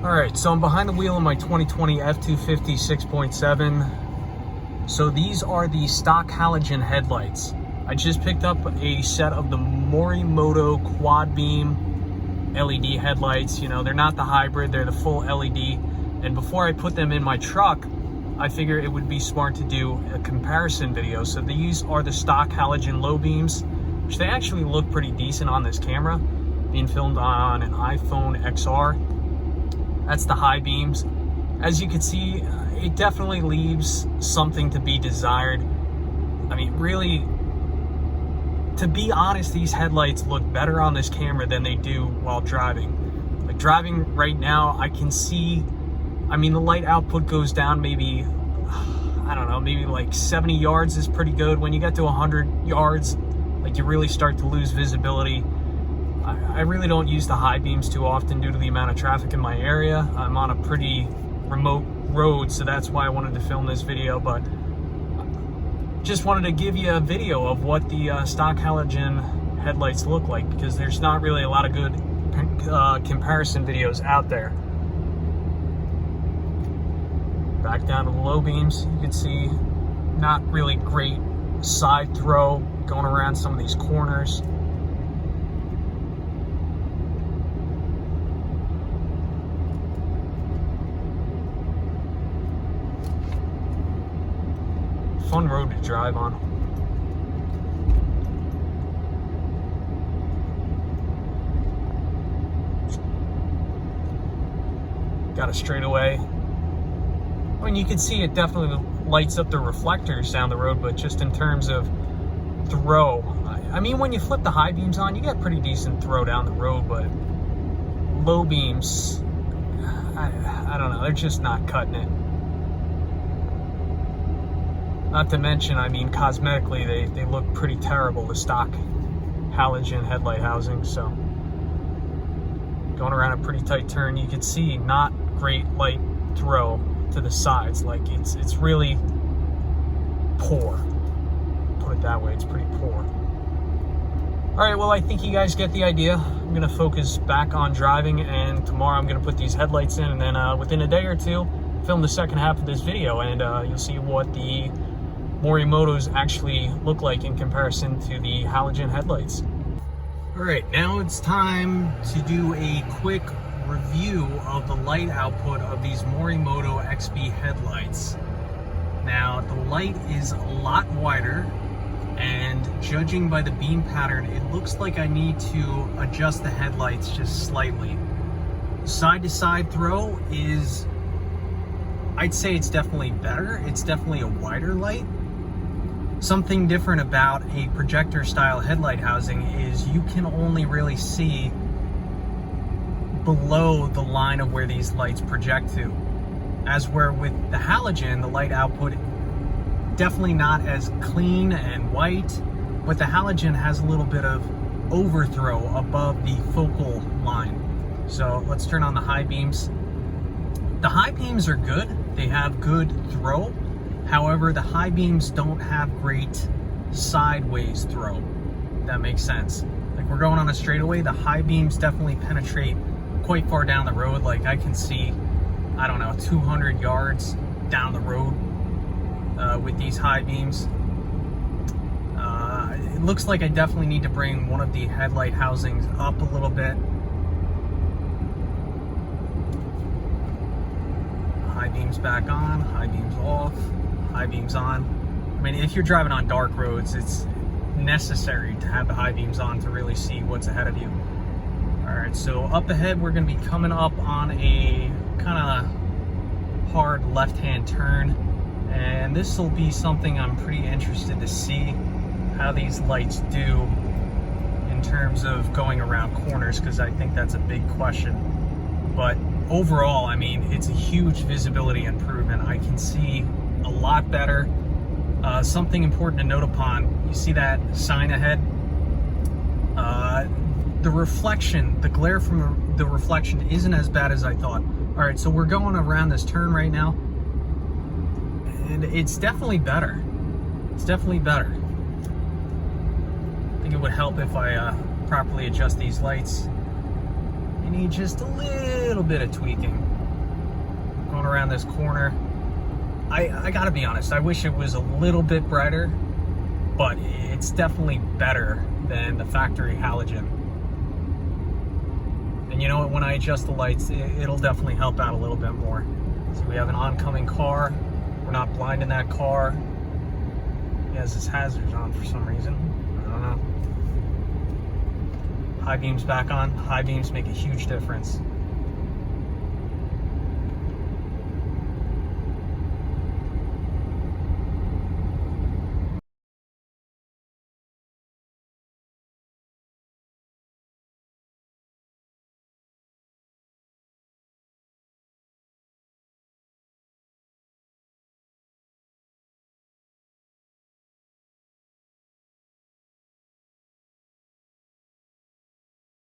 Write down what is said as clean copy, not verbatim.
Alright, so I'm behind the wheel of my 2020 F250 6.7. So these are the stock halogen headlights. I just picked up a set of the Morimoto quad beam LED headlights. You know, they're not the hybrid, they're the full LED. And before I put them in my truck, I figure it would be smart to do a comparison video. So these are the stock halogen low beams, which they actually look pretty decent on this camera, being filmed on an iPhone XR. That's the high beams. As you can see, it definitely leaves something to be desired. I mean, really, to be honest, these headlights look better on this camera than they do while driving. Like driving right now, I can see, I mean, the light output goes down maybe, I don't know, maybe like 70 yards is pretty good. When you get to 100 yards, like you really start to lose visibility. I really don't use the high beams too often due to the amount of traffic in my area. I'm on a pretty remote road, so that's why I wanted to film this video, but just wanted to give you a video of what the stock halogen headlights look like, because there's not really a lot of good comparison videos out there. Back down to the low beams, you can see not really great side throw going around some of these corners. Fun road to drive on. Got a straightaway. I mean, you can see it definitely lights up the reflectors down the road, but just in terms of throw, I mean, when you flip the high beams on, you get pretty decent throw down the road, but low beams, I don't know, they're just not cutting it. Not to mention, I mean, cosmetically, they look pretty terrible, the stock halogen headlight housing. So going around a pretty tight turn, you can see not great light throw to the sides. Like it's really poor. Put it that way, it's pretty poor. All right, well, I think you guys get the idea. I'm gonna focus back on driving, and tomorrow I'm gonna put these headlights in, and then within a day or two, film the second half of this video, and you'll see what the Morimoto's actually look like in comparison to the halogen headlights. All right, now it's time to do a quick review of the light output of these Morimoto XB headlights. Now, the light is a lot wider, and judging by the beam pattern, it looks like I need to adjust the headlights just slightly. Side to side throw is, I'd say it's definitely better. It's definitely a wider light. Something different about a projector style headlight housing is you can only really see below the line of where these lights project to. As where with the halogen, the light output definitely not as clean and white, but the halogen has a little bit of overthrow above the focal line. So let's turn on the high beams. The high beams are good. They have good throw. However, the high beams don't have great sideways throw. If that makes sense. Like we're going on a straightaway, the high beams definitely penetrate quite far down the road. Like I can see, I don't know, 200 yards down the road with these high beams. It looks like I definitely need to bring one of the headlight housings up a little bit. High beams back on, high beams off, high beams on. I mean, if you're driving on dark roads, it's necessary to have the high beams on to really see what's ahead of you. All right, so up ahead, we're gonna be coming up on a kind of hard left-hand turn, and this will be something I'm pretty interested to see how these lights do in terms of going around corners, because I think that's a big question. But overall, I mean, it's a huge visibility improvement. I can see a lot better. Something important to note upon, you see that sign ahead? The reflection, the glare from the reflection isn't as bad as I thought. All right, so we're going around this turn right now, and it's definitely better. It's definitely better. I think it would help if I properly adjust these lights. need just a little bit of tweaking. Going around this corner, I gotta be honest, I wish it was a little bit brighter, but it's definitely better than the factory halogen. And you know what, when I adjust the lights, it'll definitely help out a little bit more. See, we have an oncoming car. We're not blinding that car. He has his hazards on for some reason. I don't know. High beams back on. High beams make a huge difference.